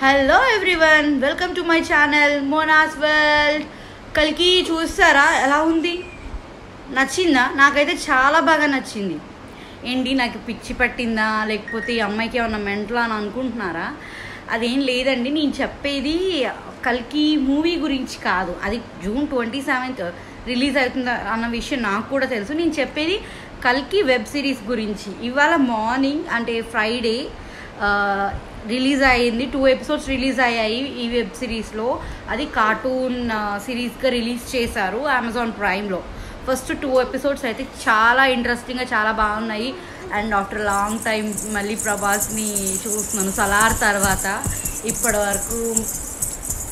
Hello everyone, welcome to my channel Mona's world. కల్కి చూస్తారా ఎలా ఉంది? నచ్చిందా? నాకైతే చాలా బాగా నచ్చింది. ఏంటి నాకు పిచ్చి పట్టిందా లేకపోతే ఈ అమ్మాయికి ఏమన్నా మెంటలా అని అనుకుంటున్నారా? అదేం లేదండి. నేను చెప్పేది కల్కి మూవీ గురించి కాదు. అది June 27th రిలీజ్ అవుతుంది అన్న విషయం నాకు కూడా తెలుసు. నేను చెప్పేది కల్కి వెబ్ సిరీస్ గురించి. ఇవాళ మార్నింగ్ అంటే ఫ్రైడే రిలీజ్ అయ్యింది. 2 ఎపిసోడ్స్ రిలీజ్ అయ్యాయి ఈ వెబ్ సిరీస్లో. అది కార్టూన్ సిరీస్గా రిలీజ్ చేశారు అమెజాన్ ప్రైమ్లో. ఫస్ట్ 2 ఎపిసోడ్స్ అయితే చాలా ఇంట్రెస్టింగ్గా చాలా బాగున్నాయి. అండ్ ఆఫ్టర్ లాంగ్ టైం మళ్ళీ ప్రభాస్ని చూస్తున్నాను సలార్ తర్వాత. ఇప్పటి వరకు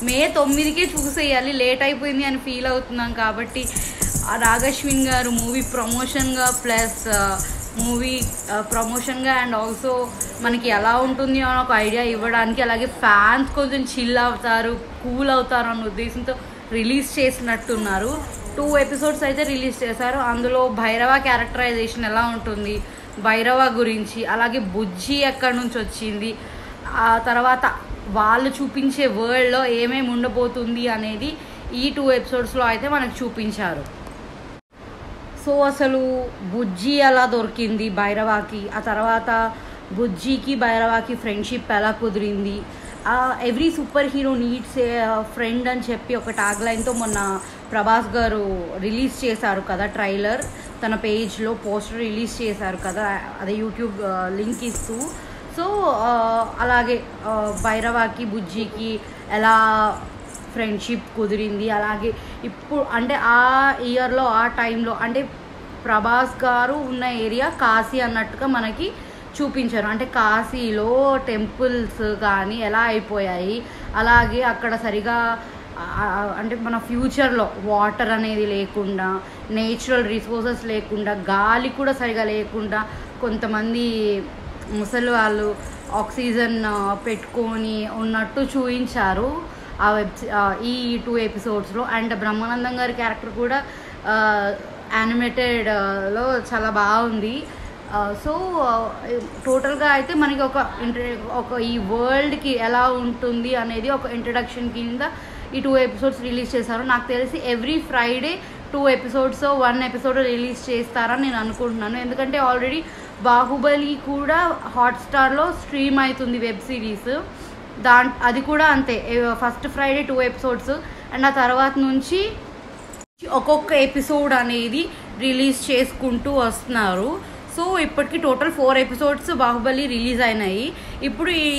మే 9కే చూసేయాలి, లేట్ అయిపోయింది అని ఫీల్ అవుతున్నాం. కాబట్టి నాగశ్విన్ గారు movie ప్రమోషన్గా plus movie ప్రమోషన్గా and also మనకి ఎలా ఉంటుంది అని ఒక ఐడియా ఇవ్వడానికి, అలాగే ఫ్యాన్స్ కొంచెం చిల్ అవుతారు, కూల్ అవుతారు అన్న ఉద్దేశంతో రిలీజ్ చేసినట్టున్నారు. 2 ఎపిసోడ్స్ అయితే రిలీజ్ చేశారు. అందులో భైరవ క్యారెక్టరైజేషన్ ఎలా ఉంటుంది, భైరవ గురించి, అలాగే బుజ్జి ఎక్కడి నుంచి వచ్చింది, ఆ తర్వాత వాళ్ళు చూపించే వరల్డ్లో ఏమేమి ఉండబోతుంది అనేది ఈ 2 ఎపిసోడ్స్లో అయితే మనకు చూపించారు. సో అసలు బుజ్జి ఎలా దొరికింది భైరవాకి, ఆ తర్వాత బుజ్జికి భైరవాకి ఫ్రెండ్షిప్ ఎలా కుదిరింది, every super hero needs a friend అని చెప్పి ఒక ట్యాగ్ లైన్తో మొన్న ప్రభాస్ గారు రిలీజ్ చేశారు కదా ట్రైలర్. తన పేజ్లో పోస్టర్ రిలీజ్ చేశారు కదా, అదే యూట్యూబ్ లింక్ ఇస్తూ. సో అలాగే భైరవాకి బుజ్జికి ఎలా ఫ్రెండ్షిప్ కుదిరింది, అలాగే ఇప్పుడు అంటే ఆ ఇయర్లో ఆ టైంలో అంటే ప్రభాస్ గారు ఉన్న ఏరియా కాశీ అన్నట్టుగా మనకి చూపించారు. అంటే కాశీలో టెంపుల్స్ కానీ ఎలా అయిపోయాయి, అలాగే అక్కడ సరిగా అంటే మన ఫ్యూచర్లో వాటర్ అనేది లేకుండా, నేచురల్ రిసోర్సెస్ లేకుండా, గాలి కూడా సరిగా లేకుండా కొంతమంది ముసలి వాళ్ళు ఆక్సిజన్ పెట్టుకొని ఉన్నట్టు చూపించారు ఈ 2 ఎపిసోడ్స్లో. అండ్ బ్రహ్మానందం గారి క్యారెక్టర్ కూడా యానిమేటెడ్లో చాలా బాగుంది. సో టోటల్గా అయితే మనకి ఒక ఈ వరల్డ్కి ఎలా ఉంటుంది అనేది ఒక ఇంట్రడక్షన్ కింద ఈ 2 ఎపిసోడ్స్ రిలీజ్ చేశారు. నాకు తెలిసి every Friday 2 episodes 1 episode release చేస్తారని నేను అనుకుంటున్నాను. ఎందుకంటే ఆల్రెడీ బాహుబలి కూడా హాట్స్టార్లో స్ట్రీమ్ అవుతుంది వెబ్ సిరీస్. అది కూడా అంతే, ఫస్ట్ ఫ్రైడే 2 ఎపిసోడ్స్ అండ్ ఆ తర్వాత నుంచి ఒక్కొక్క ఎపిసోడ్ అనేది రిలీజ్ చేసుకుంటూ వస్తున్నారు. సో ఇప్పటికి టోటల్ 4 ఎపిసోడ్స్ బాహుబలి రిలీజ్ అయినాయి. ఇప్పుడు ఈ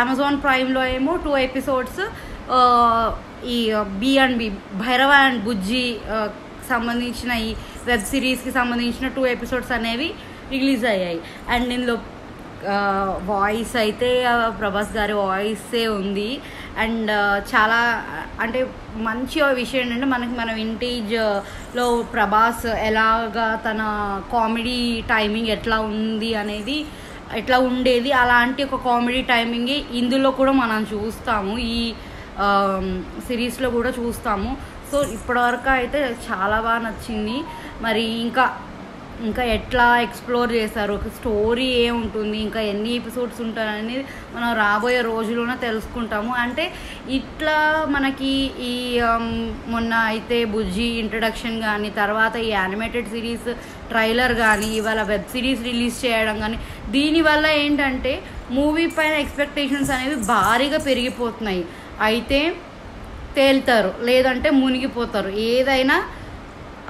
అమెజాన్ ప్రైమ్లో ఏమో 2 ఎపిసోడ్స్ ఈ B&B భైరవ అండ్ బుజ్జి సంబంధించిన ఈ వెబ్ సిరీస్కి సంబంధించిన 2 ఎపిసోడ్స్ అనేవి రిలీజ్ అయ్యాయి. అండ్ ఇందులో వాయిస్ అయితే ప్రభాస్ గారి వాయిసే ఉంది. అండ్ చాలా అంటే మంచి విషయం ఏంటంటే మన వింటేజ్లో ప్రభాస్ ఎలాగా తన కామెడీ టైమింగ్ ఎట్లా ఉంది అనేది, ఎట్లా ఉండేది అలాంటి ఒక కామెడీ టైమింగ్ ఇందులో కూడా మనం చూస్తాము, ఈ సిరీస్లో కూడా చూస్తాము. సో ఇప్పటివరకు అయితే చాలా బాగా నచ్చింది. మరి ఇంకా ఎట్లా ఎక్స్ప్లోర్ చేస్తారు, ఒక స్టోరీ ఏముంటుంది, ఇంకా ఎన్ని ఎపిసోడ్స్ ఉంటాయని మనం రాబోయే రోజుల్లోనే తెలుసుకుంటాము. అంటే ఇట్లా మనకి ఈ మొన్న అయితే బుజ్జి ఇంట్రడక్షన్ కానీ, తర్వాత ఈ యానిమేటెడ్ సిరీస్ ట్రైలర్ కానీ, ఇవాళ వెబ్ సిరీస్ రిలీజ్ చేయడం కానీ, దీనివల్ల ఏంటంటే మూవీ పైన ఎక్స్పెక్టేషన్స్ అనేవి భారీగా పెరిగిపోతున్నాయి. అయితే తేలుతారు, లేదంటే మునిగిపోతారు. ఏదైనా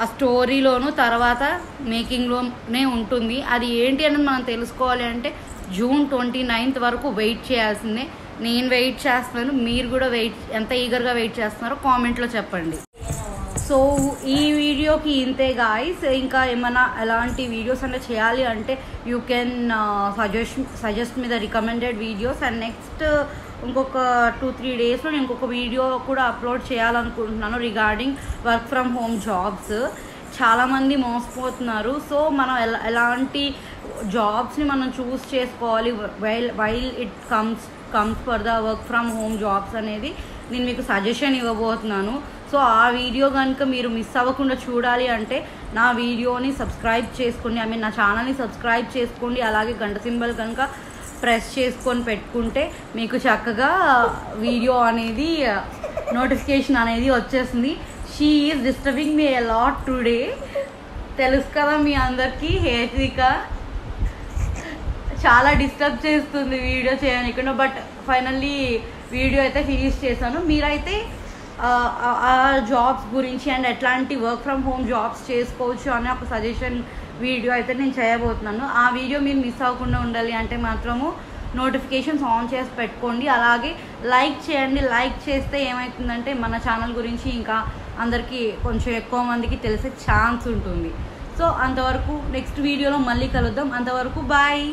ఆ స్టోరీలోను తర్వాత మేకింగ్లోనే ఉంటుంది. అది ఏంటి అనేది మనం తెలుసుకోవాలి అంటే June 29th వరకు వెయిట్ చేయాల్సిందే. నేను వెయిట్ చేస్తున్నాను, మీరు కూడా ఎంత ఈగర్గా వెయిట్ చేస్తున్నారో కామెంట్లో చెప్పండి. సో ఈ వీడియోకి ఇంతే గాయ్స్. ఇంకా ఏమైనా ఎలాంటి వీడియోస్ అంటే చేయాలి అంటే you can suggest me the recommended videos. And next ఇంకొక 2-3 డేస్లో నేను ఇంకొక వీడియో కూడా అప్లోడ్ చేయాలనుకుంటున్నాను regarding work from home jobs. చాలామంది మోసపోతున్నారు. సో మనం ఎలాంటి జాబ్స్ని మనం చూస్ చేసుకోవాలి while it comes for the work from home jobs అనేది నేను మీకు సజెషన్ ఇవ్వబోతున్నాను. సో ఆ వీడియో కనుక మీరు మిస్ అవ్వకుండా చూడాలి అంటే నా వీడియోని సబ్స్క్రైబ్ చేసుకోండి, నా ఛానల్ని సబ్స్క్రైబ్ చేసుకోండి. అలాగే గంట సింబల్ కనుక ప్రెస్ చేసుకొని పెట్టుకుంటే మీకు చక్కగా వీడియో అనేది నోటిఫికేషన్ అనేది వచ్చేస్తుంది. She is disturbing me a lot today. తెలుసు కదా మీ అందరికీ, హేత్విక చాలా డిస్టర్బ్ చేస్తుంది వీడియో చేయనికుండా. బట్ ఫైనల్లీ వీడియో అయితే ఫినిష్ చేశాను. మీరైతే ఆ జాబ్స్ గురించి అండ్ ఎట్లాంటి వర్క్ ఫ్రమ్ హోమ్ జాబ్స్ చేసుకోవచ్చు అనే ఒక సజెషన్ వీడియో అయితే నేను చేయబోతున్నాను. ఆ వీడియో మీరు మిస్ అవ్వకుండా ఉండాలి అంటే మాత్రము నోటిఫికేషన్స్ ఆన్ చేసి పెట్టుకోండి. అలాగే లైక్ చేయండి. లైక్ చేస్తే ఏమవుతుందంటే మన ఛానల్ గురించి ఇంకా అందరికీ కొంచెం ఎక్కువ మందికి తెలిసే ఛాన్స్ ఉంటుంది. సో అంతవరకు నెక్స్ట్ వీడియోలో మళ్ళీ కలుద్దాం. అంతవరకు బాయ్.